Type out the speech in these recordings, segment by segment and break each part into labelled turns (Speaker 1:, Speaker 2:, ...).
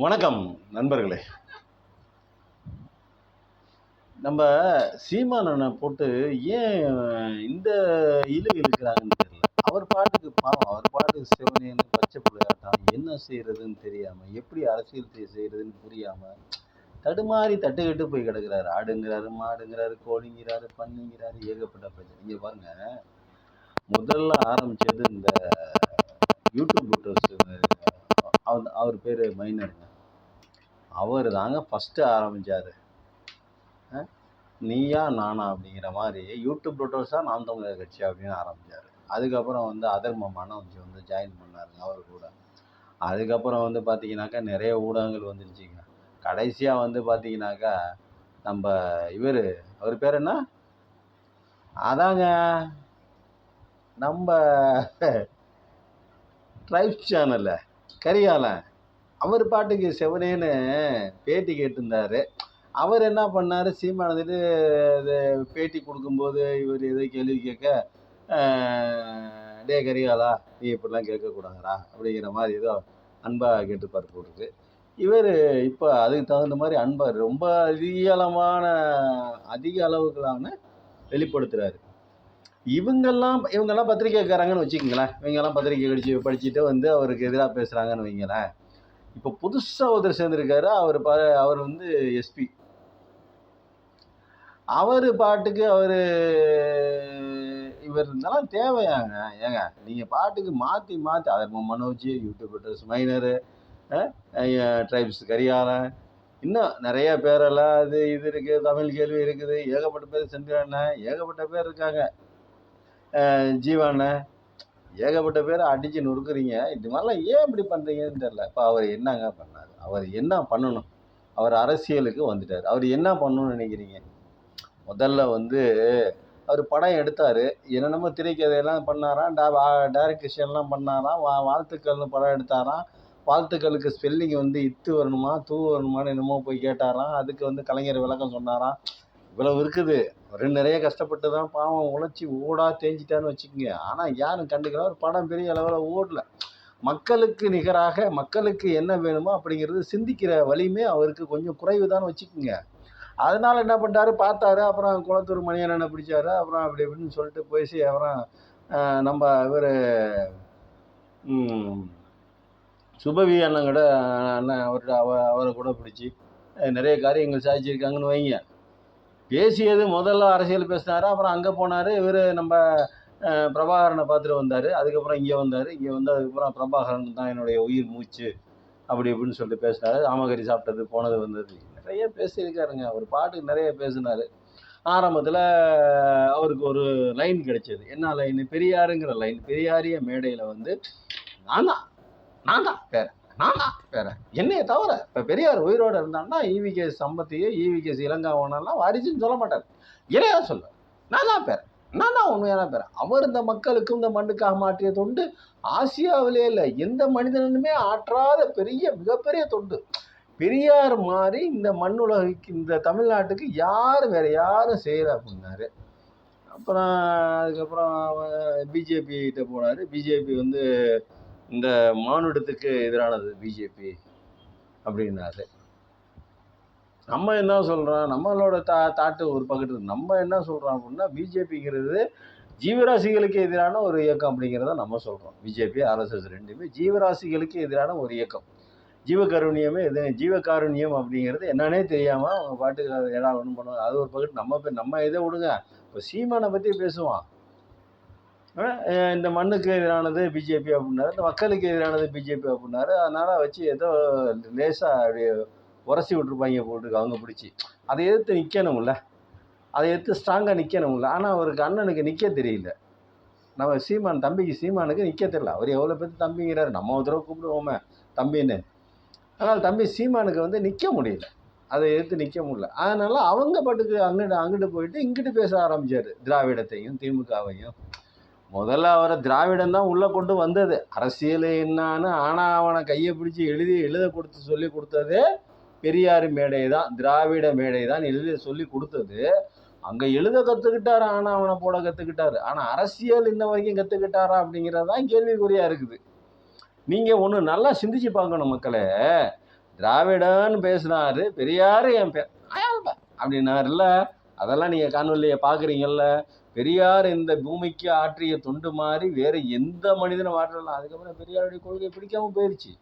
Speaker 1: வணக்கம் நண்பர்களே. நம்ம சீமானனை போட்டு ஏன் இந்த இழுக்கிறாங்கன்னு தெரியல. அவர் பாட்டுக்கு பாவம், அவர் பாட்டுக்கு சிவனேன்னு பச்சை புள்ளையாட்டம் என்ன செய்யறதுன்னு தெரியாம, எப்படி அரசியல் செய்யறதுன்னு புரியாம தடுமாறி தட்டுக்கட்டு போய் கிடக்குறாரு. ஆடுங்கிறாரு, மாடுங்கிறாரு, கோழிங்கிறாரு, பண்ணிங்கிறாரு, ஏகப்பட்ட பிரச்சனை. இங்க பாருங்க, முதல்ல ஆரம்பிச்சது இந்த யூடியூப் அவர் பேரு மைனருங்க. அவர் தாங்க ஃபர்ஸ்ட் ஆரம்பிச்சாரு. நீயா நானா அப்படிங்கிற மாதிரி யூடியூப் ப்ரோட்டோஸாக நாம் தமிழர் கட்சி அப்படின்னு ஆரம்பித்தார். அதுக்கப்புறம் வந்து அதர்மமான வந்து ஜாயின் பண்ணாருங்க அவர் கூட. அதுக்கப்புறம் வந்து பார்த்தீங்கன்னாக்கா நிறைய ஊடகங்கள் வந்துருச்சுங்க. கடைசியாக வந்து பார்த்தீங்கன்னாக்கா நம்ம அவர் பேர் என்ன, அதாங்க நம்ம ட்ரைப்ஸ் சேனல்ல கரிகாலன் அவர் பாட்டுக்கு செவனேன்னு பேட்டி கேட்டிருந்தாரு. அவர் என்ன பண்ணார், சீமான் வந்துட்டு பேட்டி கொடுக்கும்போது இவர் எதோ கேள்வி கேட்க, டே கரிகாலா நீ இப்படிலாம் கேட்கக்கூடாதுடா அப்படிங்கிற மாதிரி ஏதோ அன்பாக கேட்டுப்பார் போட்டுருக்கு. இவர் இப்போ அதுக்கு தகுந்த மாதிரி அன்பாக ரொம்ப அதிக அளவுகளான வெளிப்படுத்துகிறாரு. இவங்கெல்லாம் பத்திரிக்கைக்காரங்கன்னு வச்சுக்கோங்களேன். இவங்கெல்லாம் பத்திரிக்கை படிச்சுட்டு வந்து அவருக்கு எதிராக பேசுகிறாங்கன்னு வைங்களேன். இப்போ புதுசாக ஒருத்தர் சேர்ந்துருக்காரு. அவர் வந்து எஸ்பி. அவர் பாட்டுக்கு இவர் இருந்தாலும் தேவையாங்க. ஏங்க நீங்கள் பாட்டுக்கு மாற்றி other Manoj, YouTubers minor, tribes Karikalan, இன்னும் நிறைய பேரெல்லாம் இது இருக்குது. தமிழ் கேள்வி இருக்குது. ஏகப்பட்ட பேர் சென்றாண்ணன், ஏகப்பட்ட பேர் இருக்காங்க. ஜீவாண்ணன், ஏகப்பட்ட பேரை அடிச்சு நொறுக்குறீங்க. இது மாதிரிலாம் ஏன் இப்படி பண்ணுறீங்கன்னு தெரியல. இப்போ அவர் என்னங்க பண்ணார்? அவர் என்ன பண்ணணும்? அவர் அரசியலுக்கு வந்துட்டார். அவர் என்ன பண்ணணும்னு நினைக்கிறீங்க? முதல்ல வந்து அவர் படம் எடுத்தார். என்னென்னமோ திரைக்கதையெல்லாம் பண்ணாராம், டைரக்ஷன்லாம் பண்ணாராம், வாழ்த்துக்கள்னு படம் எடுத்தாராம். வாழ்த்துக்களுக்கு ஸ்பெல்லிங் வந்து இத்து வரணுமா தூ வரணுமான்னு என்னமோ போய் கேட்டாராம். அதுக்கு வந்து கலைஞர் விளக்கம் சொன்னாராம். இவ்வளவு இருக்குது. நிறைய கஷ்டப்பட்டு தான் பாவம் உழைச்சி ஓடா தேஞ்சிட்டான்னு வச்சுக்கோங்க. ஆனால் யாரும் கண்டுக்கலாம். ஒரு படம் பெரிய அளவில் ஓடல. மக்களுக்கு நிகராக மக்களுக்கு என்ன வேணுமோ அப்படிங்கிறது சிந்திக்கிற வலிமை அவருக்கு கொஞ்சம் குறைவு தான் வச்சுக்கோங்க. அதனால என்ன பண்ணிட்டாரு, பார்த்தாரு. அப்புறம் குளத்தூர் மணியண்ணனை பிடிச்சாரு. அப்புறம் அப்படி இப்படின்னு சொல்லிட்டு போயிச்சு. அப்புறம் நம்ம சுபவி அண்ணன் கூட அண்ணன் அவரை கூட பிடிச்சி நிறைய காரியங்கள் சாதிச்சிருக்காங்கன்னு வைங்க. பேசியது முதல்ல அரசியல் பேசினாரு. அப்புறம் அங்கே போனார். நம்ம பிரபாகரனை பார்த்துட்டு வந்தார். அதுக்கப்புறம் இங்கே வந்தார். இங்கே வந்து அதுக்கப்புறம் பிரபாகரன் தான் என்னுடைய உயிர் மூச்சு அப்படி இப்படின்னு சொல்லிட்டு பேசினார். ஆமகரி சாப்பிட்டது போனது வந்தது நிறைய பேசியிருக்காருங்க. அவர் பாட்டுக்கு நிறைய பேசினார். ஆரம்பத்தில் அவருக்கு ஒரு லைன் கிடைச்சது. என்ன லைன்? பெரியாருங்கிற லைன். பெரியாரிய மேடையில் வந்து நான் தான் பேர என்னைய தவிர இப்போ பெரியார் உயிரோடு இருந்தான்னா ஈவிகே சம்பத்தியோ ஈவிகே இளங்காவனெல்லாம் வாரிசுன்னு சொல்ல மாட்டார். இறையா சொல்ல நான் தான் உண்மையான பேர். அவர் இந்த மக்களுக்கும் இந்த மண்ணுக்காக மாற்றிய தொண்டு ஆசியாவிலே இல்லை, எந்த மனிதனுமே ஆற்றாத மிகப்பெரிய தொண்டு. பெரியார் மாதிரி இந்த மண்ணுலகுக்கு இந்த தமிழ்நாட்டுக்கு வேற யாரும் செய்யல அப்படின்னாரு. அப்புறம் அதுக்கப்புறம் பிஜேபி கிட்ட போனார். பிஜேபி வந்து இந்த மானுடத்துக்கு எதிரானது பிஜேபி அப்படின்னாரு. நம்ம என்ன சொல்கிறோம், நம்மளோட தாட்டு ஒரு பக்கத்து. நம்ம என்ன சொல்கிறோம் அப்படின்னா, பிஜேபிங்கிறது ஜீவராசிகளுக்கு எதிரான ஒரு இயக்கம் அப்படிங்கிறத நம்ம சொல்கிறோம். பிஜேபி ஆர்எஸ்எஸ் ரெண்டுமே ஜீவராசிகளுக்கு எதிரான ஒரு இயக்கம். ஜீவகாருண்யம் அப்படிங்கிறது என்னன்னே தெரியாமல் அவங்க பாட்டுக்கு ஏன்னா ஒன்றும் பண்ணுவாங்க. அது ஒரு பக்கத்து. நம்ம இதை விடுங்க. இப்போ சீமானை பற்றி பேசுவான். இந்த மண்ணுக்கு எதிரானது பிஜேபி அப்படின்னாரு, இந்த மக்களுக்கு எதிரானது பிஜேபி அப்படின்னாரு. அதனால் வச்சு ஏதோ லேசாக அப்படியே உரசி விட்டுருப்பாங்க போட்டுருக்கு அவங்க பிடிச்சி. அதை எதிர்த்து நிற்கணும்ல, அதை எதிர்த்து ஸ்ட்ராங்காக நிற்கணும்ல. ஆனால் அவருக்கு அண்ணனுக்கு நிற்க தெரியல. நம்ம சீமானுக்கு நிற்க தெரியல. அவர் எவ்வளோ பேர் தம்பிங்கிறாரு. நம்ம ஒரு தடவை கூப்பிடுவோமே தம்பின்னு. ஆனால் தம்பி சீமானுக்கு வந்து நிற்க முடியல, அதை எதிர்த்து நிற்க முடியல. அதனால் அவங்க பாட்டுக்கு அங்கிட்டு போயிட்டு இங்கிட்டு பேச ஆரம்பித்தார். திராவிடத்தையும் திமுகவையும். முதல்ல அவரை திராவிடம் தான் உள்ளே கொண்டு வந்தது. அரசியல் என்னான்னு ஆனால் அவனை கையை பிடிச்சி எழுத சொல்லி கொடுத்ததே பெரியார் மேடை தான், திராவிட மேடை தான் சொல்லி கொடுத்தது. அங்கே எழுத கற்றுக்கிட்டாரு, ஆனால் அவனை போட கற்றுக்கிட்டாரு. ஆனால் அரசியல் இன்ன வரைக்கும் கற்றுக்கிட்டாரா அப்படிங்கிறது தான் கேள்விக்குறியாக இருக்குது. நீங்கள் ஒன்று நல்லா சிந்திச்சு பார்க்கணும் மக்களே. திராவிடன்னு பேசினாரு, பெரியார் என் பேர் அப்படின்னாருல்ல. அதெல்லாம் நீங்கள் காணொலியை பார்க்குறீங்கல்ல. பெரியார் இந்த பூமிக்கு ஆற்றிய தொண்டு மாதிரி வேறு எந்த மனிதனும் ஆற்றலாம். அதுக்கப்புறம் பெரியாருடைய கொள்கை பிடிக்காம போயிடுச்சு.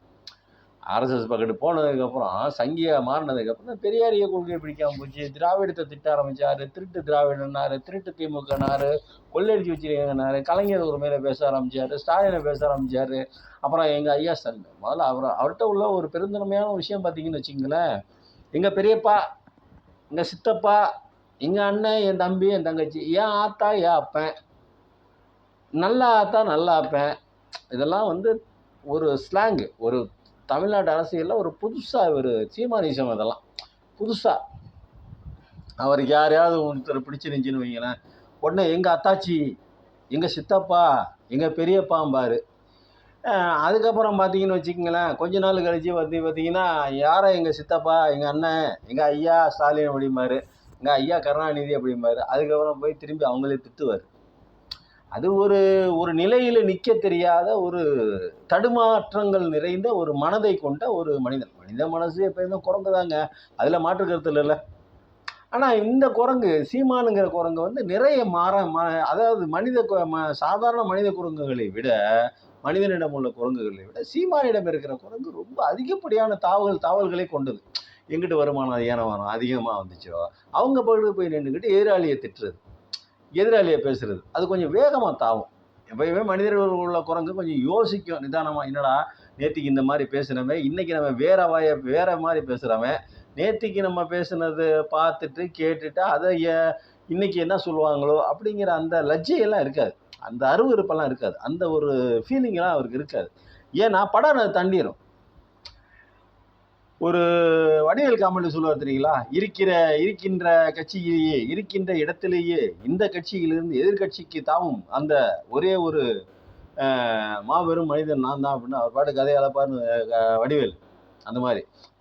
Speaker 1: ஆர்எஸ்எஸ் பக்கத்து போனதுக்கப்புறம் சங்கியா மாறினதுக்கப்புறம் பெரியாரிய கொள்கையை பிடிக்காம போச்சு. திராவிடத்தை திட்ட ஆரம்பிச்சாரு. திருட்டு திராவிடனாரு, திருட்டு திமுகனாரு, கொள்ளையடிச்சு வச்சிருக்காங்கனாரு. கலைஞர் ஒரு மேலே பேச ஆரம்பிச்சாரு, ஸ்டாலினை பேச ஆரம்பிச்சாரு. அப்புறம் எங்கள் ஐயா ஸ்டாலின் முதல்ல அவர்கிட்ட உள்ள ஒரு பெருந்தன்மையான விஷயம் பார்த்தீங்கன்னு வச்சுங்களேன், எங்கள் பெரியப்பா, எங்கள் சித்தப்பா, எங்கள் அண்ணன், என் தம்பி, என் தங்கச்சி, ஏன் ஆத்தா, ஏன் அப்பன், நல்லா ஆத்தா, நல்லா அப்பன், இதெல்லாம் வந்து ஒரு ஸ்லாங்கு. ஒரு தமிழ்நாட்டு அரசியலில் ஒரு புதுசாக ஒரு சீமானிசம். இதெல்லாம் புதுசாக அவருக்கு யாரையாவது ஒருத்தர் பிடிச்சிருந்துச்சின்னு வைங்களேன், உடனே எங்கள் அத்தாச்சி, எங்கள் சித்தப்பா, எங்கள் பெரியப்பாம்பார். அதுக்கப்புறம் பார்த்தீங்கன்னு வச்சுக்கோங்களேன், கொஞ்ச நாள் கழிச்சு பார்த்தீங்கன்னா யாரை எங்கள் சித்தப்பா, எங்கள் அண்ணன், எங்கள் ஐயா ஸ்டாலின் அப்படிம்பார், எங்கள் ஐயா கருணாநிதி அப்படிம்பார். அதுக்கப்புறம் போய் திரும்பி அவங்களே திட்டுவார். அது ஒரு ஒரு நிலையில் நிற்க தெரியாத ஒரு தடுமாற்றங்கள் நிறைந்த ஒரு மனதை கொண்ட ஒரு மனிதன். மனித மனசு எப்பயுமே குரங்கு தாங்க, அதில் மாற்று கருத்து இல்லைல்ல. ஆனால் இந்த குரங்கு, சீமானுங்கிற குரங்கு வந்து நிறைய அதாவது சாதாரண மனித குரங்குகளை விட, மனிதனிடம் உள்ள குரங்குகளை விட சீமானிடம் இருக்கிற குரங்கு ரொம்ப அதிகப்படியான தாவல்களை கொண்டது. எங்கிட்ட வருமானம் ஏனவானம் அதிகமாக வந்துச்சோ அவங்க பகுதியில் போய் நின்றுக்கிட்டு எதிராளியை திட்டுறது, எதிராளியை பேசுறது, அது கொஞ்சம் வேகமாக தாவும். எப்பயுமே மனிதர்கள் உள்ள குரங்கு கொஞ்சம் யோசிக்கும் நிதானமாக. என்னடா நேற்றுக்கு இந்த மாதிரி பேசுகிறவன் இன்றைக்கி நம்ம வேற மாதிரி பேசுகிறவன், நேற்றுக்கு நம்ம பேசுனது பார்த்துட்டு கேட்டுட்டு அதை இன்னைக்கு என்ன சொல்லுவாங்களோ அப்படிங்கிற அந்த லஜ்ஜையெல்லாம் இருக்காது, அந்த அருவருப்பெல்லாம் இருக்காது, அந்த ஒரு ஃபீலிங்கெல்லாம் அவருக்கு இருக்காது. ஏன்னா படம் அது தண்டிடும். ஒரு வடிவேல் காமெடி சொல்லுவார் தெரியுங்களா, இருக்கின்ற கட்சியிலேயே, இருக்கின்ற இடத்திலேயே இந்த கட்சியிலிருந்து எதிர்கட்சிக்கு தாவும் அந்த ஒரே ஒரு மாபெரும் மனிதன் நான் தான் அப்படின்னு அவர் பாட்டு கதையை அளப்பார்னு வடிவேல்.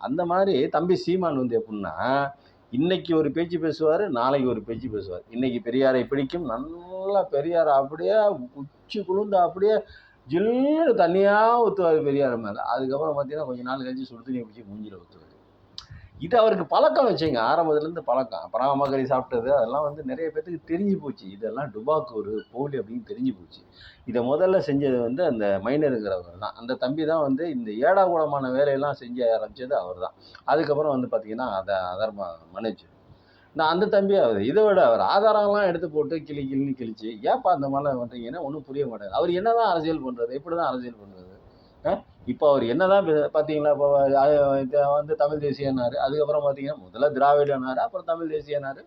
Speaker 1: அந்த மாதிரி தம்பி சீமான் வந்து எப்படின்னா, இன்னைக்கு ஒரு பேச்சு பேசுவார், நாளைக்கு ஒரு பேச்சு பேசுவார். இன்னைக்கு பெரியாரை பிடிக்கும், நல்லா பெரியாரை அப்படியே உச்சி குளிர்ந்து அப்படியே ஜில்லுன்னு தண்ணியாக ஊற்றுவார் பெரியார் மேலே. அதுக்கப்புறம் பார்த்தீங்கன்னா கொஞ்சம் நாள் கழிச்சு சுடு தண்ணியை பிடிச்சி மூஞ்சில் ஊற்றுவார். இது அவருக்கு பழக்கம் வச்சுங்க, ஆரம்பத்துலேருந்து பழக்கம். அப்புறம் அம்மாக்கறி சாப்பிட்டது அதெல்லாம் வந்து நிறைய பேர்த்துக்கு தெரிஞ்சு போச்சு. இதெல்லாம் டுபாக்கு ஒரு போலி அப்படின்னு தெரிஞ்சு போச்சு. இதை முதல்ல செஞ்சது வந்து அந்த மைனருங்கிறவர் தான். அந்த தம்பி தான் வந்து இந்த ஏடாகூடமான வேலையெல்லாம் செஞ்சு ஆரம்பித்தது அவர் தான். அதுக்கப்புறம் வந்து பார்த்திங்கன்னா அதை அதர்மா மன்னிச்சு நான் அந்த தம்பி அவர் இதை விட அவர் ஆதாரம்லாம் எடுத்து போட்டு கிளின்னு கிழிச்சு, ஏப்பா அந்த மாதிரிலாம் பண்ணுறீங்கன்னா ஒன்றும் புரிய மாட்டாது. அவர் என்ன தான் அரசியல் பண்ணுறது, எப்படி தான் அரசியல் பண்ணுறது? இப்போ அவர் என்ன தான் பார்த்தீங்களா, இப்போ வந்து தமிழ் தேசியனார், அதுக்கப்புறம் பார்த்தீங்கன்னா முதல்ல திராவிடனார், அப்புறம் தமிழ் தேசியனார்.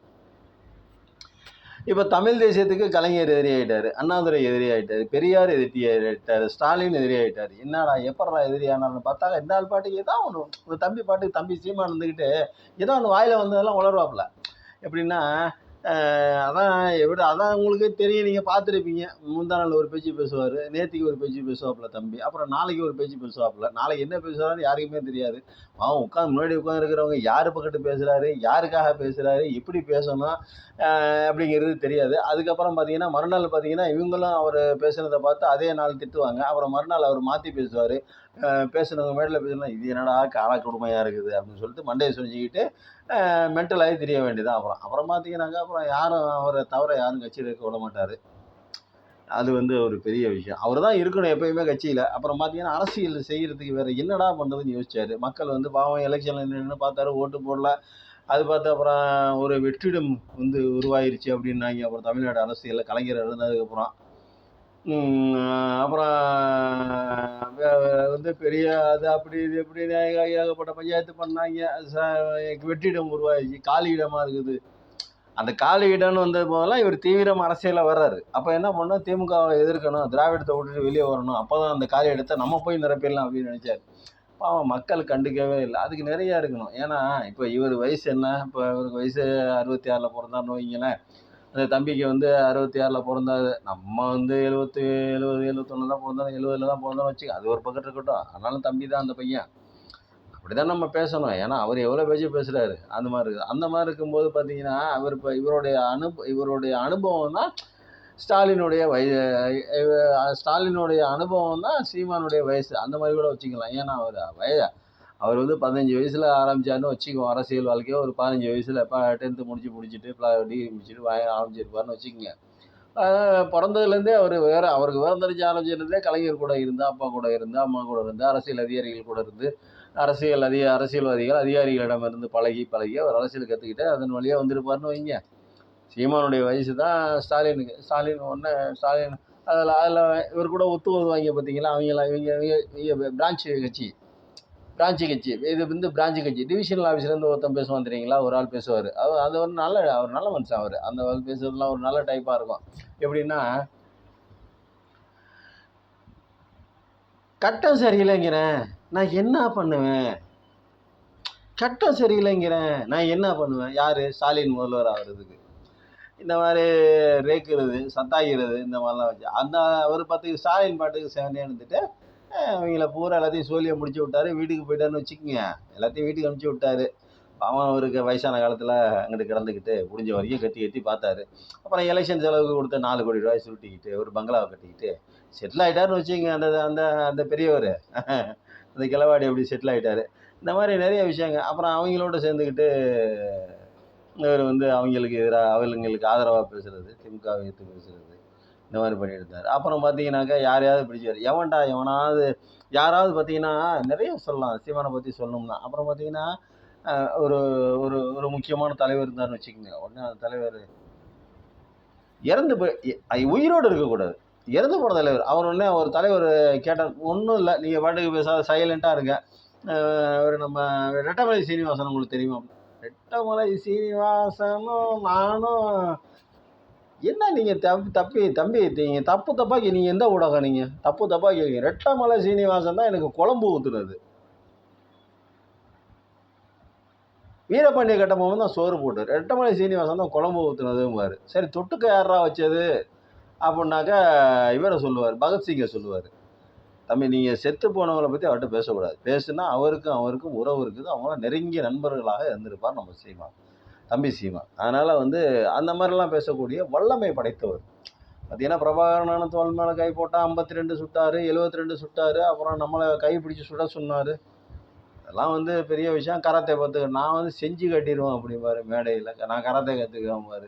Speaker 1: இப்போ தமிழ் தேசியத்துக்கு கலைஞர் எதிரி ஆகிட்டார், அண்ணாதுரை எதிரி ஆகிட்டார், பெரியார் எதிரி ஆகிட்டார், ஸ்டாலின் எதிரி ஆகிட்டார். என்னடா எப்படா எதிரி ஆனான்னு பார்த்தா இந்த ஆள் பாட்டுக்கு ஏதோ ஒன்று, ஒரு தம்பி பாட்டுக்கு தம்பி சீமான் இருந்துக்கிட்டு ஏதோ ஒன்று வாயில் வந்ததெல்லாம் உளருவாப்புல. எப்படின்னா அதான் உங்களுக்கே தெரியும், நீங்கள் பார்த்துருப்பீங்க. முந்தா நாள் ஒரு பேச்சு பேசுவார், நேற்றுக்கு ஒரு பேச்சு பேசுவாப்புல தம்பி, அப்புறம் நாளைக்கு ஒரு பேச்சு பேசுவாப்புல. நாளைக்கு என்ன பேசுவாருன்னு யாருக்குமே தெரியாது. முன்னாடி உட்காந்துருக்கிறவங்க யார் பக்கத்து பேசுகிறாரு, யாருக்காக பேசுகிறாரு, எப்படி பேசணும் அப்படிங்கிறது தெரியாது. அதுக்கப்புறம் பார்த்தீங்கன்னா மறுநாள் பார்த்தீங்கன்னா இவங்களும் அவர் பேசுனதை பார்த்து அதே நாள் திட்டுவாங்க. அப்புறம் மறுநாள் அவர் மாற்றி பேசுவார். பேசுனவங்க மேடையில் பேசலாம், இது என்னடா காலக்கொடுமையாக இருக்குது அப்படின்னு சொல்லிட்டு மண்டையை சொல்லிக்கிட்டு மென்டலாகி தெரிய வேண்டியதான். அப்புறம் பார்த்தீங்கன்னாக்கா அப்புறம் யாரும் அவரை தவிர யாரும் கட்சியில் இருக்க விட மாட்டார். அது வந்து ஒரு பெரிய விஷயம். அவர் தான் இருக்கணும் எப்பயுமே கட்சியில். அப்புறம் பார்த்தீங்கன்னா அரசியல் செய்கிறதுக்கு வேறு என்னடா பண்ணுறதுன்னு யோசிச்சார். மக்கள் வந்து பாவம் எலெக்ஷனில் நின்று பார்த்தாரு, ஓட்டு போடல. அது பார்த்து அப்புறம் ஒரு வெற்றிடம் வந்து உருவாயிருச்சு அப்படின்னாங்க. அப்புறம் தமிழ்நாடு அரசியலில் கலைஞர் இருந்ததுக்கப்புறம் அப்புறம் வந்து பெரிய அது அப்படி இது எப்படின்னு ஏகப்பட்ட பஞ்சாயத்து பண்ணாங்க. வெற்றிடம் உருவாயிடுச்சு, காலி இடமா இருக்குது. அந்த காலி இடம்னு வந்த போதெல்லாம் இவர் தீவிரம் அரசியலில் வர்றாரு. அப்போ என்ன பண்ணோம், திமுகவை எதிர்க்கணும், திராவிடத்தை விட்டுட்டு வெளியே வரணும், அப்போ தான் அந்த காலி இடத்தை நம்ம போய் நிரப்பிடலாம் அப்படின்னு நினச்சார். பாவம் மக்கள் கண்டுக்கவே இல்லை. அதுக்கு நிறையா இருக்கணும். ஏன்னா இப்போ இவர் வயசு என்ன, இப்போ இவருக்கு வயசு 66 பிறந்தாருன்னு வைங்களேன். அந்த தம்பிக்கு வந்து 66 பிறந்தாரு. நம்ம வந்து 70 71 தான் பிறந்தோம், 70 தான் பிறந்தோம்னு வச்சுக்க, அது ஒரு பக்கத்து இருக்கட்டும். ஆனாலும் தம்பி தான் அந்த பையன். அப்படி தான் நம்ம பேசணும். ஏன்னா அவர் எவ்வளோ பேச்சு பேசுகிறாரு. அந்த மாதிரி இருக்குது. அந்த மாதிரி இருக்கும்போது பார்த்தீங்கன்னா அவர் இப்போ இவருடைய அனுபவம் தான் ஸ்டாலினுடைய ஸ்டாலினுடைய அனுபவம் தான் சீமானுடைய வயசு. அந்த மாதிரி கூட வச்சுக்கலாம். ஏன்னா அவர் அவர் வந்து 15 வயசில் ஆரம்பித்தாருன்னு வச்சுக்குவோம் அரசியல் வாழ்க்கையை. ஒரு 15 வயசில் 10th முடிச்சுட்டு டிகிரி முடிச்சுட்டு ஆரம்பிச்சிருப்பாருன்னு வச்சுக்கோங்க. பிறந்ததுலேருந்தே அவருக்கு விவரம் தெரிஞ்ச ஆரம்பிச்சிருந்தே கலைஞர் கூட இருந்து, அப்பா கூட இருந்து, அம்மா கூட இருந்து, அரசியல் அதிகாரிகள் கூட இருந்து, அரசியல்வாதிகள் அதிகாரிகளிடமிருந்து பழகி அவர் அரசியல் கற்றுக்கிட்டு அதன் வழியாக வந்திருப்பாருன்னு வைங்க. சீமானுடைய வயசு தான் ஸ்டாலினுக்கு. ஸ்டாலின் அதில் இவர் கூட ஒத்து வருவாங்க பார்த்தீங்களா? இவங்க பிரான்ச்சு கட்சி இது வந்து பிரான்ச்சு கட்சி. டிவிஷனல் ஆஃபீஸ்லேருந்து ஒருத்தன் பேசுவான் தெரியுங்களா? ஒரு ஆள் பேசுவார். அது ஒரு நல்ல மனுஷன் அவர். அந்த பேசுறதுலாம் ஒரு நல்ல டைப்பாக இருக்கும். எப்படின்னா, கட்டம் சரியில்லைங்கிறேன், நான் என்ன பண்ணுவேன்? சட்டம் சரியில்லைங்கிறேன், நான் என்ன பண்ணுவேன்? யார்? ஸ்டாலின் முதல்வர் ஆகிறதுக்கு இந்த மாதிரி ரேக்குறது, சத்தாகிறது, இந்த மாதிரிலாம் வச்சு அவர் பார்த்து ஸ்டாலின் பாட்டுக்கு சேவனே இருந்துட்டு அவங்கள பூரா எல்லாத்தையும் சோழியை முடிச்சு விட்டாரு. வீட்டுக்கு போயிட்டாருன்னு வச்சுக்கோங்க. எல்லாத்தையும் வீட்டுக்கு அனுப்பிச்சி விட்டாரு. அவன் அவருக்கு வயசான காலத்தில் அங்கிட்டு கிடந்துக்கிட்டு முடிஞ்ச வரைக்கும் கட்டி பார்த்தாரு. அப்புறம் எலெக்ஷன் செலவுக்கு கொடுத்த 4 கோடி ரூபாய் சுருட்டிக்கிட்டு ஒரு பங்களாவை கட்டிக்கிட்டு செட்டில் ஆகிட்டாருன்னு வச்சுக்கோங்க. அந்த பெரியவர் அந்த கிழவாடி அப்படி செட்டில் ஆகிட்டாரு. இந்த மாதிரி நிறைய விஷயங்க. அப்புறம் அவங்களோட சேர்ந்துக்கிட்டு இவர் வந்து அவங்களுக்கு ஆதரவாக பேசுகிறது, திமுகவை எடுத்து பேசுகிறது, இந்த மாதிரி பண்ணிட்டு இருந்தார். அப்புறம் பார்த்தீங்கன்னாக்கா யாரையாவது பிடிச்சார். யாராவது பார்த்தீங்கன்னா நிறைய சொல்லலாம் சீமானை பற்றி சொல்லணும்னா. அப்புறம் பார்த்தீங்கன்னா ஒரு ஒரு ஒரு முக்கியமான தலைவர் இருந்தார்னு வச்சுக்கோங்க. உடனே அந்த தலைவர் இறந்து போய் உயிரோடு இருக்கக்கூடாது, இறந்து போன தலைவர். ஒரு தலைவர் கேட்டார், ஒன்றும் இல்லை, நீங்கள் பாட்டுக்கு பேசாத சைலண்ட்டாக இருங்க. ஒரு நம்ம ரெட்டமலை சீனிவாசன் உங்களுக்கு தெரியுமா? ரெட்டமலை சீனிவாசனும் நானும் என்ன நீங்கள் தம்பி நீங்கள் தப்பாக்கி நீங்கள் எந்த ஊடகம் நீங்கள் தப்பாக்கி ரெட்டமலை சீனிவாசன் தான் எனக்கு குழம்பு ஊற்றுனது. வீரபாண்டிய கட்டபொம்மன் தான் சோறு போட்டார். ரெட்டமலை சீனிவாசன் தான் குழம்பு ஊற்றுனதும்பார். சரி, தொட்டுக்க யாரா வச்சது அப்படின்னாக்கா இவரை சொல்லுவார், பகத்சிங்கை சொல்லுவார். தம்பி, நீங்கள் செத்து போனவங்களை பற்றி அவர்கிட்ட பேசக்கூடாது. பேசுனா அவருக்கும் உறவு இருக்குது. அவங்களாம் நெருங்கிய நண்பர்களாக இருந்திருப்பார் நம்ம சீமான், தம்பி சீமான். அதனால் வந்து அந்த மாதிரிலாம் பேசக்கூடிய வல்லமை படைத்தவர். பார்த்தீங்கன்னா பிரபாகரனான தோல் மேலே கை போட்டால் 52 சுட்டார், 72 சுட்டார். அப்புறம் நம்மளை கை பிடிச்சி சுட சொன்னார். அதெல்லாம் வந்து பெரிய விஷயம். கராத்தே நான் வந்து செஞ்சு கட்டிடுவேன் அப்படிம்பாரு மேடையில். நான் கராத்தே கற்றுக்குவேன் பாரு.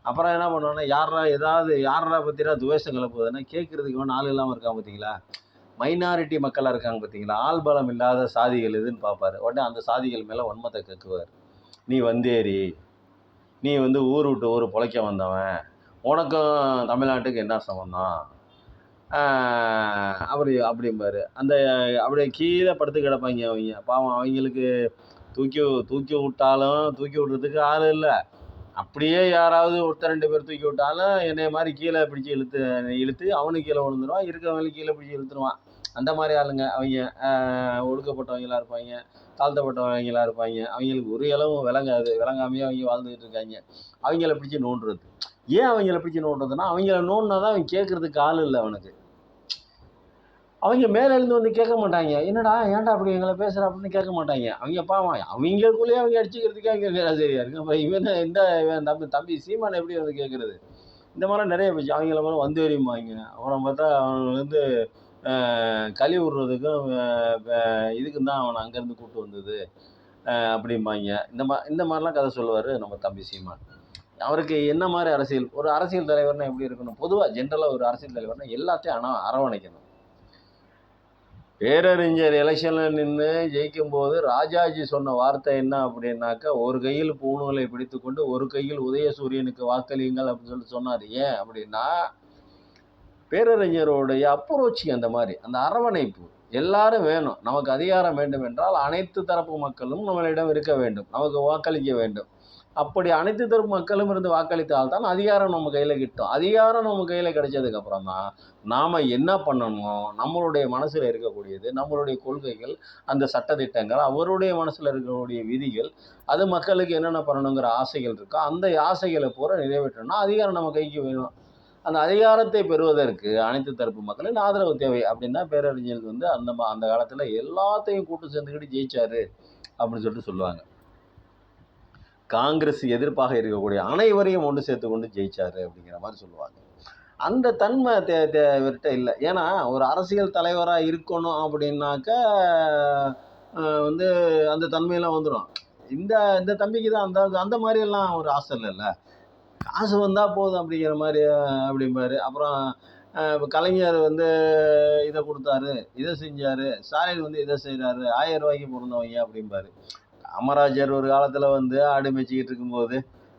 Speaker 1: அப்புறம் என்ன பண்ணுவேன்னா, யாரா பற்றினா துவேஷம் கிளப்புவதுன்னா கேட்குறதுக்கு ஒன்றும் ஆள் இல்லாமல் இருக்கான் பார்த்தீங்களா? மைனாரிட்டி மக்களாக இருக்காங்க பார்த்தீங்களா? ஆள் பலம் இல்லாத சாதிகள் எதுன்னு பார்ப்பார். உடனே அந்த சாதிகள் மேலே வன்மத்தை கக்குவார். நீ வந்தேரி, நீ வந்து ஊர் விட்டு ஊர் பிழைக்க வந்தவன், உனக்கும் தமிழ்நாட்டுக்கு என்ன சம்பந்தம் அப்படிம்பாரு. அப்படியே கீழே படுத்து கிடப்பாங்க அவங்க. பாவம், அவங்களுக்கு தூக்கி விடுறதுக்கு ஆள் இல்லை. அப்படியே யாராவது ஒருத்தர் 2 பேர் தூக்கி விட்டாலும் என்னைய மாதிரி கீழே பிடிச்சி இழுத்து அவனுக்கு கீழே விழுந்துருவான், இருக்கிறவங்களுக்கு கீழே பிடிச்சி இழுத்துருவான். அந்த மாதிரி ஆளுங்க அவங்க. ஒடுக்கப்பட்டவங்களாக இருப்பாங்க, தாழ்த்தப்பட்டவங்களாக இருப்பாங்க. அவங்களுக்கு ஒரு இளவும் விளங்காமையே அவங்க வாழ்ந்துக்கிட்டு இருக்காங்க. அவங்கள பிடிச்சி நோண்டுறது. ஏன் அவங்கள பிடிச்சி நோண்டுறதுன்னா, அவங்கள நோண்டினா தான் அவங்க கேட்குறதுக்கு ஆள் இல்லை அவனுக்கு. அவங்க மேலேருந்து வந்து கேட்க மாட்டாங்க, என்னடா ஏன்டா அப்படி எங்களை பேசுகிற அப்படின்னு கேட்க மாட்டாங்க. அவங்க பாவம் அவங்களுக்குள்ளேயே அவங்க அடிச்சுக்கிறதுக்கே அவங்க சரியா இருக்கு. அப்புறம் இவன் தம்பி சீமானை எப்படி வந்து கேட்குறது? இந்த மாதிரிலாம் நிறைய போச்சு. அவங்கள மாதிரி வந்து எறியுமாங்க. அப்புறம் பார்த்தா அவங்க வந்து கழி விடுறதுக்கும் இதுக்கும் தான் அவனை அங்கேருந்து கூப்பிட்டு வந்தது அப்படிம்பாங்க. இந்த மாதிரிலாம் கதை சொல்லுவார் நம்ம தம்பி சீமான். அவருக்கு என்ன மாதிரி ஒரு அரசியல் தலைவர்னா எப்படி இருக்கணும்? பொதுவாக ஜென்ரலாக ஒரு அரசியல் தலைவர்னா எல்லாத்தையும் அரவணைக்கணும். பேரறிஞர் எலெக்ஷனில் நின்று ஜெயிக்கும் போது ராஜாஜி சொன்ன வார்த்தை என்ன அப்படின்னாக்கா, ஒரு கையில் பூணூலை பிடித்து கொண்டு ஒரு கையில் உதயசூரியனுக்கு வாக்களியுங்கள் அப்படின்னு சொன்னார். ஏன் அப்படின்னா, பேரறிஞருடைய அப்ரோச் அந்த மாதிரி, அந்த அரவணைப்பு. எல்லாரும் வேணும். நமக்கு அதிகாரம் வேண்டும் என்றால் அனைத்து தரப்பு மக்களும் நம்மளிடம் இருக்க வேண்டும், நமக்கு வாக்களிக்க வேண்டும். அப்படி அனைத்து தரப்பு மக்களும் இருந்து வாக்களித்தால்தான் அதிகாரம் நம்ம கையில் கிட்டும். அதிகாரம் நம்ம கையில் கிடைச்சதுக்கு அப்புறம் தான் நாம் என்ன பண்ணணும், நம்மளுடைய மனசில் இருக்கக்கூடியது, நம்மளுடைய கொள்கைகள், அந்த சட்டத்திட்டங்கள், அவருடைய மனசில் இருக்கக்கூடிய விதிகள், அது மக்களுக்கு என்னென்ன பண்ணணுங்கிற ஆசைகள் இருக்கோ அந்த ஆசைகளை பூரா நிறைவேற்றணும்னா அதிகாரம் நம்ம கைக்கு வேணும். அந்த அதிகாரத்தை பெறுவதற்கு அனைத்து தரப்பு மக்களின் ஆதரவு தேவை. அப்படின்னா பேரறிஞருக்கு வந்து அந்த காலத்தில் எல்லாத்தையும் கூட்டு சேர்ந்துக்கிட்டு ஜெயிச்சாரு அப்படின்னு சொல்லிட்டு சொல்லுவாங்க. காங்கிரஸ் எதிர்ப்பாக இருக்கக்கூடிய அனைவரையும் ஒன்று சேர்த்து கொண்டு ஜெயிச்சாரு அப்படிங்கிற மாதிரி சொல்லுவாங்க. அந்த தன்மை இவர்கிட்ட இல்லை. ஏன்னா ஒரு அரசியல் தலைவராக இருக்கணும் அப்படின்னாக்கா வந்து அந்த தன்மையெல்லாம் வந்துடும். இந்த இந்த தம்பிக்கு தான் அந்த அந்த மாதிரியெல்லாம் ஒரு ஆசை இல்லைல்ல. காசு வந்தால் போதும் அப்படிங்கிற மாதிரி அப்படிம்பாரு. அப்புறம் இப்போ கலைஞர் வந்து இதை கொடுத்தாரு, இதை செஞ்சார், ஸ்டாலின் வந்து இதை செய்கிறாரு, 1000 ரூபாய்க்கு பிறந்தவங்க அப்படிம்பாரு. காமராஜர் ஒரு காலத்தில் வந்து ஆடு மேய்ச்சிக்கிட்டு இருக்கும்போது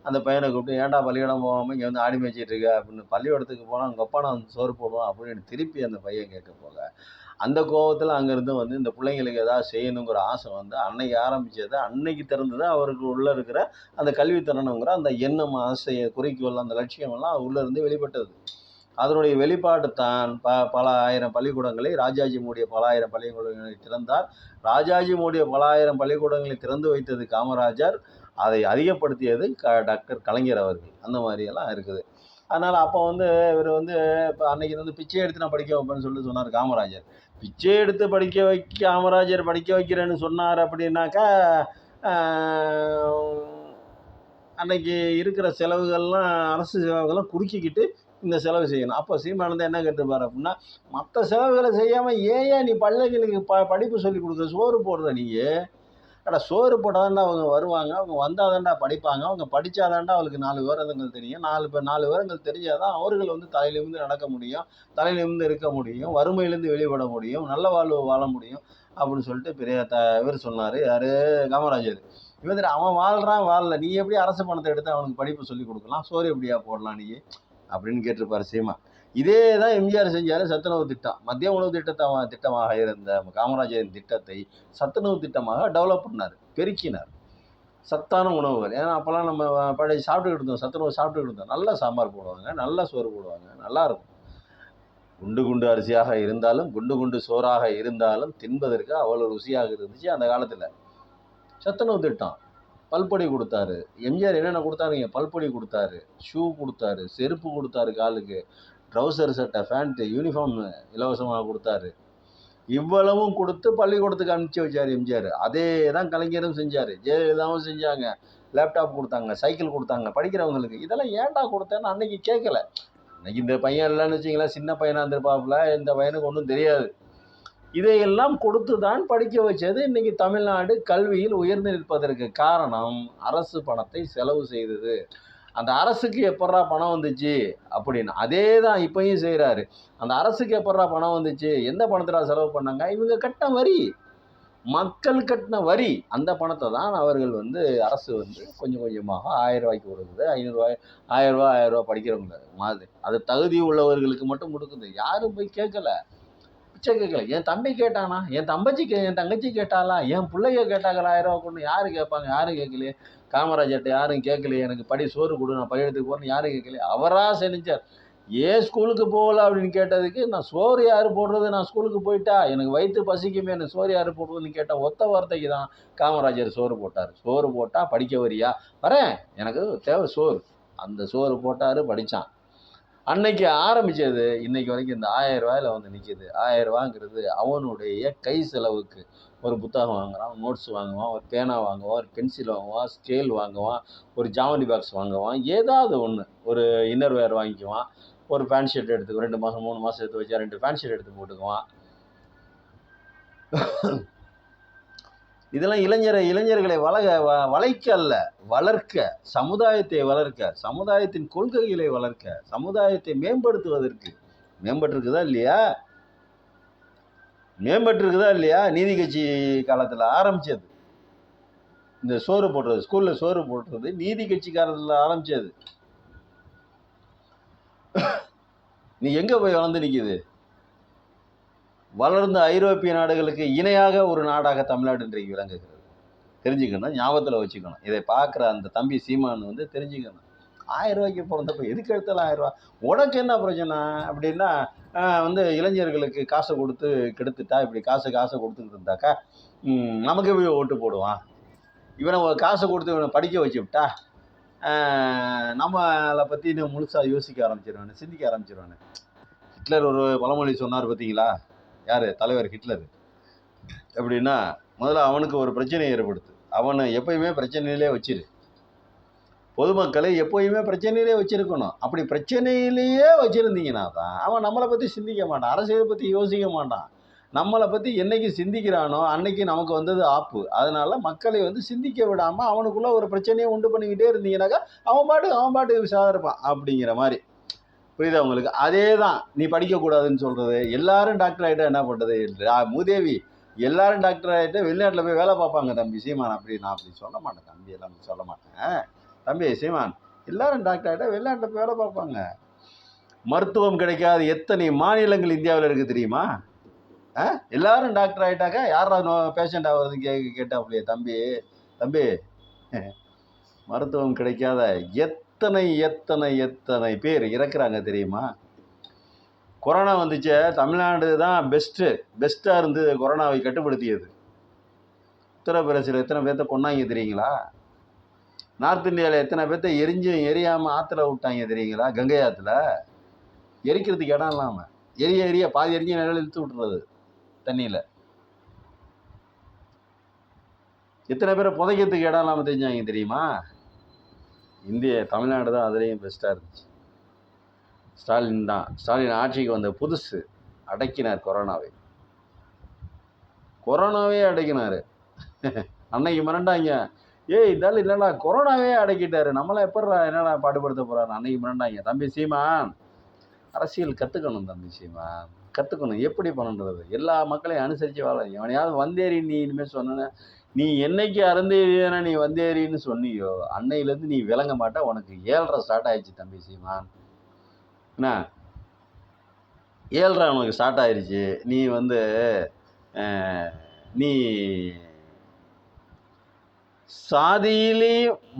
Speaker 1: அந்த பையனை கூப்பிட்டு, ஏன்டா பள்ளிக்கூடம் போகாமல் இங்கே வந்து ஆடு மேய்ச்சிட்டு இருக்க அப்படின்னு, பள்ளிக்கூடத்துக்கு போனால் உங்கள் அப்பா நான் வந்து சோறு போடுவான் அப்படின்னு திருப்பி அந்த பையன் கேட்க போக, அந்த கோபத்தில் அங்கேருந்து வந்து இந்த பிள்ளைங்களுக்கு ஏதாவது செய்யணுங்கிற ஆசை வந்து அன்னைக்கு ஆரம்பித்தது, அன்னைக்கு திறந்தது அவருக்கு உள்ளே இருக்கிற அந்த கல்வித்தரணுங்கிற அந்த எண்ணம், ஆசையை, குறிக்கோள், அந்த லட்சியமெல்லாம் உள்ளேருந்து வெளிப்பட்டது. அதனுடைய வெளிப்பாடு தான் பல ஆயிரம் பள்ளிக்கூடங்களை, ராஜாஜி மூடிய பல ஆயிரம் பள்ளிக்கூடங்களை திறந்தார். ராஜாஜி மூடிய பல ஆயிரம் பள்ளிக்கூடங்களை திறந்து வைத்தது காமராஜர், அதை அதிகப்படுத்தியது டாக்டர் கலைஞர் அவர்கள். அந்த மாதிரியெல்லாம் இருக்குது. அதனால் அப்போ வந்து இவர் வந்து இப்போ அன்னைக்கு வந்து பிச்சை எடுத்து நான் படிக்க வைப்பேன்னு சொல்லி சொன்னார் காமராஜர். பிச்சை எடுத்து காமராஜர் படிக்க வைக்கிறேன்னு சொன்னார் அப்படின்னாக்கா, அன்னைக்கு இருக்கிற செலவுகள்லாம், அரசு செலவுகள்லாம் குறுக்கிக்கிட்டு இந்த செலவு செய்யணும். அப்போ சீமானந்தம் என்ன கேட்டுப்பார் அப்படின்னா, மற்ற செலவுகளை செய்யாமல் ஏன் நீ பிள்ளைங்களுக்கு படிப்பு சொல்லி கொடுக்குற, சோறு போடுற நீ? அடா சோறு போட்டால் தாண்டா அவங்க வருவாங்க, அவங்க வந்தால் தாண்டா படிப்பாங்க, அவங்க படித்தாதாண்டா அவளுக்கு 4 விவரங்கள் தெரியும், 4 விவரங்கள் தெரிஞ்சாதான் அவர்கள் வந்து தலையிலிருந்து நடக்க முடியும், தலையிலிருந்து இருக்க முடியும், வறுமையிலேருந்து வெளிப்பட முடியும், நல்ல வாழ்வு வாழ முடியும் அப்படின்னு சொல்லிட்டு பெரிய இவர் சொன்னார். யார்? காமராஜர். இவன் அவன் வாழ்கிறான் வாழல, நீ எப்படி அரசு பணத்தை எடுத்து அவனுக்கு படிப்பு சொல்லி கொடுக்கலாம், சோறு எப்படியா போடலாம் நீ அப்படின்னு கேட்டிருப்பார் சீமா. இதே தான் எம்ஜிஆர் செஞ்சார். சத்துணவு திட்டம், மதிய உணவு திட்டமாக இருந்த காமராஜரின் திட்டத்தை சத்துணவு திட்டமாக டெவலப் பண்ணார், பெருக்கினார். சத்தான உணவுகள், ஏன்னா அப்போல்லாம் நம்ம சாப்பிட்டுக்கிட்டு இருந்தோம், சத்துணவு சாப்பிட்டுக்கிட்டு இருந்தோம். நல்லா சாம்பார் போடுவாங்க, நல்லா சோறு போடுவாங்க, நல்லாயிருக்கும். குண்டு குண்டு அரிசியாக இருந்தாலும், குண்டு குண்டு சோறாக இருந்தாலும் தின்பதற்கு அவ்வளோ ருசியாக இருந்துச்சு அந்த காலத்தில். சத்துணவு திட்டம், பல்பொடி கொடுத்தாரு. எம்ஜிஆர் என்னென்ன கொடுத்தாருங்க? பல்பொடி கொடுத்தாரு, ஷூ கொடுத்தாரு, செருப்பு கொடுத்தாரு, காலுக்கு ட்ரௌசர், சட்டை, பேண்ட்டு, யூனிஃபார்ம் இலவசமாக கொடுத்தாரு. இவ்வளவும் கொடுத்து பள்ளிக்கூடத்துக்கு அனுப்பிச்சி வச்சார் எம்ஜிஆர். அதே தான் கலைஞரும் செஞ்சார், ஜெயலலிதாவும் செஞ்சாங்க. லேப்டாப் கொடுத்தாங்க, சைக்கிள் கொடுத்தாங்க படிக்கிறவங்களுக்கு. இதெல்லாம் ஏன்டா கொடுத்தேன்னு அன்னைக்கு கேட்கல. அன்னைக்கு இந்த பையன் இல்லைன்னு வச்சிங்களேன், சின்ன பையனாக இருந்திருப்பாப்புல, இந்த பையனுக்கு ஒன்றும் தெரியாது. இதையெல்லாம் கொடுத்து தான் படிக்க வச்சது. இன்னைக்கு தமிழ்நாடு கல்வியில் உயர்ந்து நிற்பதற்கு காரணம் அரசு பணத்தை செலவு செய்தது. அந்த அரசுக்கு எப்பட்றா பணம் வந்துச்சு அப்படின்னு அதே தான் இப்பயும் செய்கிறாரு. அந்த அரசுக்கு எப்பட்றா பணம் வந்துச்சு, எந்த பணத்தில் செலவு பண்ணாங்க? இவங்க கட்டின வரி, மக்கள் கட்டின வரி, அந்த பணத்தை தான் அவர்கள் வந்து அரசு வந்து கொஞ்சம் கொஞ்சமாக 1000 ரூபாய்க்கு கொடுக்குது, 500 ரூபாய், 1000 ரூபா படிக்கிறவங்க மாதிரி. அது தகுதி உள்ளவர்களுக்கு மட்டும் கொடுக்குது. யாரும் போய் கேட்கல, பிச்சை கேட்கல. என் தம்பி கேட்டானா, என் தங்கச்சி கேட்டாளா, என் பிள்ளைங்க கேட்டாங்களா 1000 ரூபா கொண்டு? யாரும் கேட்பாங்க? யாரும் கேட்கலையே. காமராஜர்கிட்ட யாரும் கேட்கலையே, எனக்கு படி சோறு கொடு, நான் பள்ளிக்கூடத்துக்கு போகிறேன்னு யாரும் கேட்கலையே. அவராக செஞ்சார். ஏன் ஸ்கூலுக்கு போகல அப்படின்னு கேட்டதுக்கு, நான் சோறு யார் போடுறது, நான் ஸ்கூலுக்கு போயிட்டா எனக்கு வயிற்று பசிக்குமே, எனக்கு சோறு யார் போடுறதுன்னு கேட்ட ஒத்த வார்த்தைக்கு தான் காமராஜர் சோறு போட்டார். சோறு போட்டால் படிக்க வரியா? வரேன், எனக்கு தேவை சோறு. அந்த சோறு போட்டார், படித்தான். அன்னைக்கு ஆரம்பித்தது இன்னைக்கு வரைக்கும் இந்த 1000 ரூபாயில் வந்து நிற்கிது. 1000 ரூபாங்கிறது அவனுடைய கை செலவுக்கு. ஒரு புத்தகம் வாங்குறான், நோட்ஸ் வாங்குவான், ஒரு பேனா வாங்குவான், ஒரு பென்சில் வாங்குவான், ஸ்கேல் வாங்குவான், ஒரு ஜாமெண்ட்ரி பாக்ஸ் வாங்குவான், ஏதாவது ஒன்று, ஒரு இன்னர் வேர் வாங்கிக்குவான், ஒரு பேண்ட் ஷர்ட் எடுத்துக்குவான், 2 மாதம் 3 மாதம் எடுத்து வச்சா 2 பேண்ட் ஷர்ட் எடுத்து போட்டுக்குவான். இதெல்லாம் இளைஞர்களை வளைக்க அல்ல, வளர்க்க, சமுதாயத்தை வளர்க்க, சமுதாயத்தின் கொள்கைகளை வளர்க்க, சமுதாயத்தை மேம்படுத்துவதற்கு. மேம்பட்டிருக்குதா இல்லையா? நீதி கட்சி காலத்தில் ஆரம்பிச்சது இந்த சோறு போடுறது, ஸ்கூல்ல சோறு போடுறது நீதி கட்சி காலத்தில் ஆரம்பிச்சது. நீ எங்க போய் வளர்ந்து நிற்கிது? வளர்ந்த ஐரோப்பிய நாடுகளுக்கு இணையாக ஒரு நாடாக தமிழ்நாடு இன்றைக்கு விளங்குகிறது. தெரிஞ்சுக்கணும், ஞாபகத்தில் வச்சுக்கணும். இதை பார்க்குற அந்த தம்பி சீமான் வந்து தெரிஞ்சுக்கணும். 1000 ரூபாய்க்கு பிறந்தப்ப எதுக்கு எடுத்தாலும் 1000 ரூபா, உனக்கு என்ன பிரச்சனை அப்படின்னா, வந்து இளைஞர்களுக்கு காசை கொடுத்து கெடுத்துட்டா, இப்படி காசை கொடுத்துக்கிட்டு இருந்தாக்கா நமக்கு போய் ஓட்டு போடுவான். இவனை காசை கொடுத்து இவனை படிக்க வச்சு விட்டா நம்மளை பற்றி இன்னும் முழுசாக யோசிக்க ஆரம்பிச்சிருவானு, சிந்திக்க ஆரம்பிச்சிருவானு. ஹிட்லர் ஒரு பழமொழி சொன்னார் பார்த்தீங்களா? யார்? தலைவர் ஹிட்லர். எப்படின்னா, முதல்ல அவனுக்கு ஒரு பிரச்சனை ஏற்படுத்து, அவனை எப்பயுமே பிரச்சனையிலே வச்சிரு. பொதுமக்களை எப்போயுமே பிரச்சனையிலே வச்சிருக்கணும். அப்படி பிரச்சனையிலேயே வச்சுருந்தீங்கன்னா தான் அவன் நம்மளை பற்றி சிந்திக்க மாட்டான், அரசியலை பற்றி யோசிக்க மாட்டான். நம்மளை பற்றி என்னைக்கு சிந்திக்கிறானோ அன்னைக்கு நமக்கு வந்தது ஆப்பு. அதனால மக்களை வந்து சிந்திக்க விடாமல் அவனுக்குள்ள ஒரு பிரச்சனையை உண்டு பண்ணிக்கிட்டே இருந்தீங்கன்னாக்கா அவன் பாட்டு விசாரம் இருப்பான் அப்படிங்கிற மாதிரி. புரியுதா உங்களுக்கு? அதே தான் நீ படிக்கக்கூடாதுன்னு சொல்கிறது. எல்லாரும் டாக்டர் ஆகிட்டா என்ன பண்ணுறது? மூதேவி எல்லாரும் டாக்டர் ஆகிட்டு வெளிநாட்டில் போய் வேலை பார்ப்பாங்க தம்பி சீமான். நான் அப்படி சொல்ல மாட்டேன் தம்பி, எல்லாம் சொல்ல மாட்டேன் தம்பி சீமான். எல்லாரும் டாக்டர் ஆகிட்டா வெளிநாட்டில் போய் வேலை பார்ப்பாங்க. மருத்துவம் கிடைக்காத எத்தனை மாநிலங்கள் இந்தியாவில் இருக்குது தெரியுமா? எல்லாரும் டாக்டர் ஆகிட்டாக்கா யாரா பேஷண்ட் ஆகிறது கேட்டாப்லையே தம்பி தம்பி மருத்துவம் கிடைக்காத எத்தனை எத்தனை எத்தனை பேர் இறக்குறாங்க தெரியுமா? கொரோனா வந்துச்சு, தமிழ்நாடு தான் பெஸ்ட்டாக இருந்து கொரோனாவை கட்டுப்படுத்தியது. உத்தரப்பிரதேசில் எத்தனை பேர்த்த கொண்டாங்க தெரியுங்களா? நார்த் இந்தியாவில் எத்தனை பேர்த்த எரியாமல் ஆற்றுல விட்டாங்க தெரியுங்களா? கங்கை ஆற்றுல எரிக்கிறதுக்கு இடம் இல்லாமல் எரிய பாதி எரிஞ்ச நிலையில் இழுத்து விட்டுறது தண்ணியில். எத்தனை பேரை புதைக்கிறதுக்கு இடம் இல்லாமல் தெரிஞ்சாங்க தெரியுமா? தமிழ்நாடு தான் அதுலேயும் பெஸ்ட்டாக இருந்துச்சு. ஸ்டாலின் ஆட்சிக்கு வந்த புதுசு அடக்கினார் கொரோனாவே அடக்கினார். அன்னைக்கு மிரண்டாங்க, இதால் இல்லைடா கொரோனாவே அடக்கிட்டாரு, நம்மளாம் எப்படா என்னடா பாடுபடுத்த போகிறாரு. அன்னைக்கு மிரண்டாங்க. தம்பி சீமான் அரசியல் கற்றுக்கணும் தம்பி சீமான், கற்றுக்கணும் எப்படி பண்ணுறது. எல்லா மக்களையும் அனுசரித்து வாழ. எவனையாவது வந்தேறி நீ இனிமேல் சொன்ன, நீ என்னைக்கு அறந்தேறினா நீ வந்தேறின்னு சொன்னியோ அன்னையிலேருந்து நீ விளங்க மாட்டா. உனக்கு 7.5 ஸ்டார்ட் ஆயிடுச்சு தம்பி சீமான். என்ன 7.5 உனக்கு ஸ்டார்ட் ஆயிடுச்சு. நீ வந்து நீ சாதியிலே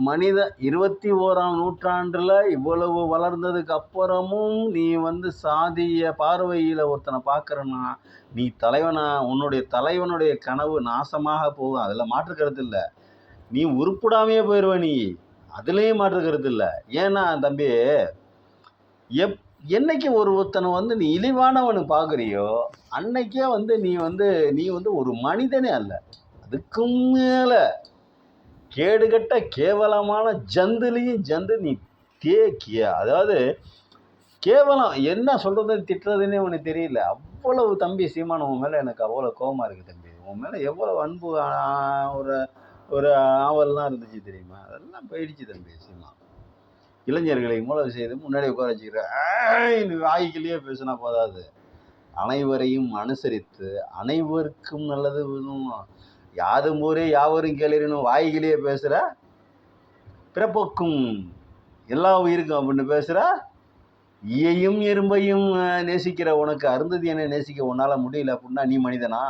Speaker 1: மனித 21ஆம் நூற்றாண்டில் இவ்வளவு வளர்ந்ததுக்கு அப்புறமும் நீ வந்து சாதிய பார்வையில் ஒருத்தனை பார்க்குறன்னா நீ தலைவனா, உன்னுடைய தலைவனுடைய கனவு நாசமாக போகும். அதில் மாற்று கருத்து இல்லை. நீ உருப்படாமையே போயிடுவ. நீ அதுலேயும் மாற்று கருத்து இல்லை. ஏன்னா தம்பி, என்னைக்கு ஒருத்தனை வந்து நீ இழிவானவனு பார்க்குறியோ அன்னைக்கே வந்து நீ வந்து ஒரு மனிதனே அல்ல, அதுக்கும் மேலே கேடுகட்ட கேவலமான ஜந்துலேயும் ஜந்து நீ அதாவது கேவலம். என்ன சொல்கிறது திட்டுறதுன்னே உனக்கு தெரியல. அவ்வளவு தம்பி சீமான் உன் மேலே எனக்கு அவ்வளோ கோபமாக இருக்குது தம்பி. உன் மேலே எவ்வளோ அன்பு ஒரு ஆவல்லாம் இருந்துச்சு தெரியுமா? அதெல்லாம் போயிடுச்சு தம்பி சீமான். இளைஞர்களை மூலம் செய்து முன்னாடி உட்கார வச்சுக்கிறேன். வாய்க்கிலேயே பேசினா போதாது, அனைவரையும் அனுசரித்து அனைவருக்கும் நல்லது யாதும் ஊரே யாவரும் கேளிரணும் வாய்கிலேயே பேசுகிற, பிறப்போக்கும் எல்லா உயிருக்கும் அப்படின்னு பேசுகிற, ஈயையும் எறும்பையும் நேசிக்கிற உனக்கு அருந்ததியனை நேசிக்க உன்னால் முடியல அப்படின்னா நீ மனிதனா?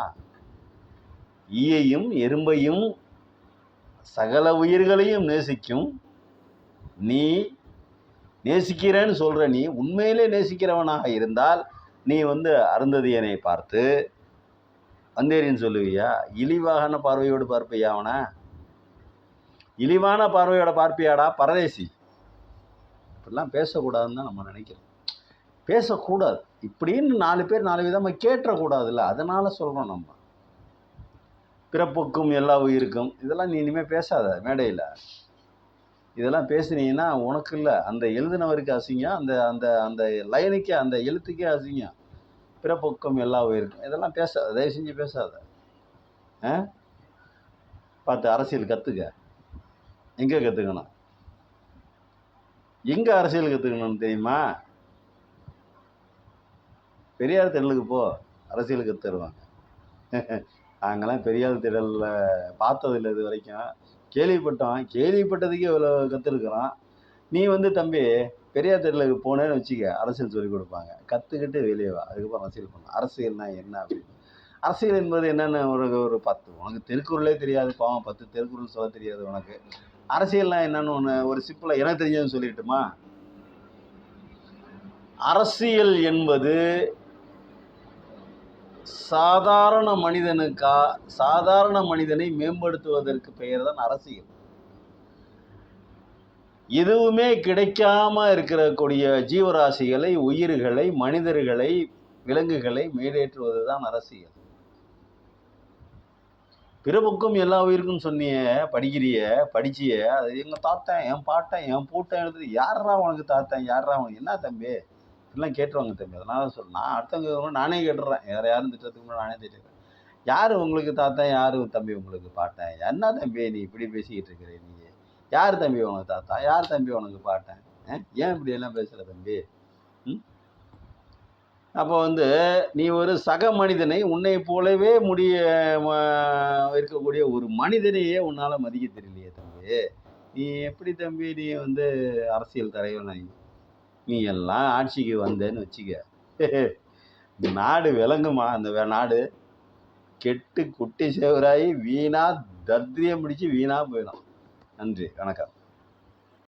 Speaker 1: ஈயையும் எறும்பையும் சகல உயிர்களையும் நேசிக்கும் நீ நேசிக்கிறேன்னு சொல்கிற, நீ உண்மையிலே நேசிக்கிறவனாக இருந்தால் நீ வந்து அருந்ததியனை பார்த்து வந்தேரின்னு சொல்லுவியா? இழிவான பார்வையோடு பார்ப்பையா? அவனை இழிவான பார்வையோட பார்ப்பியாடா பரதேசி? இப்படிலாம் பேசக்கூடாதுன்னு தான் நம்ம நினைக்கிறோம். பேசக்கூடாது இப்படின்னு 4 பேர் 4 விதமாக கேட்டக்கூடாதுல்ல, அதனால் சொல்கிறோம். நம்ம பிறப்புக்கும் எல்லா உயிருக்கும் இதெல்லாம் நீ இனிமேல் பேசாத மேடையில். இதெல்லாம் பேசுனீங்கன்னா உனக்கு இல்லை, அந்த எழுதினவருக்கு அசிங்கம், அந்த அந்த அந்த லைனுக்கே அந்த எழுத்துக்கே அசிங்கம். பிறப்புக்கும் எல்லா உயிருக்கும் இதெல்லாம் பேசாத, தயவு செஞ்சு பேசாத. பார்த்து அரசியல் கற்றுக்க. எங்கே கற்றுக்கணும்? எங்கே அரசியல் கற்றுக்கணும்னு தெரியுமா? பெரியார் திடலுக்கு போ, அரசியல் கற்றுருவாங்க. நாங்களாம் பெரியார் திடலில் பார்த்ததில்லை இது வரைக்கும், கேள்விப்பட்டதுக்கே இவ்வளோ கற்றுருக்குறோம். நீ வந்து தம்பி பெரியார் திடலுக்கு போனேன்னு வச்சுக்க, அரசியல் சொல்லிக் கொடுப்பாங்க. கற்றுக்கிட்டு வெளியே வா, அதுக்கப்புறம் அரசியல் பண்ண. அரசியல்னா என்ன அப்படின்னு, அரசியல் என்பது என்னென்னு ஒரு 10 உனக்கு திருக்குறளே தெரியாது பாவம், 10 திருக்குறள் சொல்ல தெரியாது உனக்கு. அரசியல்னா என்னன்னு ஒன்று ஒரு சிம்பிளாக எனக்கு தெரிஞ்சதுன்னு சொல்லிட்டுமா? அரசியல் என்பது சாதாரண மனிதனை மேம்படுத்துவதற்கு பெயர் தான் அரசியல். எதுவுமே கிடைக்காம இருக்கக்கூடிய ஜீவராசிகளை, உயிர்களை, மனிதர்களை, விலங்குகளை மேலேற்றுவது தான் அரசியல். பிறப்புக்கும் எல்லா உயிருக்கும் சொன்னிய, படிச்சிய, அது எங்கள் தாத்தன், என் பாட்டன், என் பூட்டன் எழுதுது. யாரா உனக்கு தாத்தன்? யாரா உனக்கு? என்ன தம்பி இப்படிலாம் கேட்டுருவாங்க தம்பி. அதனால நான் அடுத்தவங்க நானே கேட்டுடுறேன். வேற யாரும் திட்டுறதுக்கு முன்னாடி நானே திட்டுறேன். யாரு உங்களுக்கு தாத்தன்? யாரு தம்பி உங்களுக்கு பாட்டன்? என்ன தம்பி நீ இப்படி பேசிக்கிட்டு இருக்கிற நீ? யாரு தம்பி உனக்கு தாத்தா? யார் தம்பி உனக்கு பாட்டன்? ஏன் இப்படி எல்லாம் பேசுற தம்பி? ம்? அப்போ நீ ஒரு சக மனிதனை உன்னை போலவே இருக்கக்கூடிய ஒரு மனிதனையே உன்னால மதிக்க தெரியலையே தம்பி. நீ எப்படி தம்பி நீ அரசியல் தலைவனாகி நீ எல்லாம் ஆட்சிக்கு வந்தேன்னு வச்சுக்க, நாடு விளங்குமா? அந்த நாடு கெட்டு குட்டி சேவராகி வீணா தத்ரியம் பிடிச்சு வீணா போயிடும். நன்றி, வணக்கம்.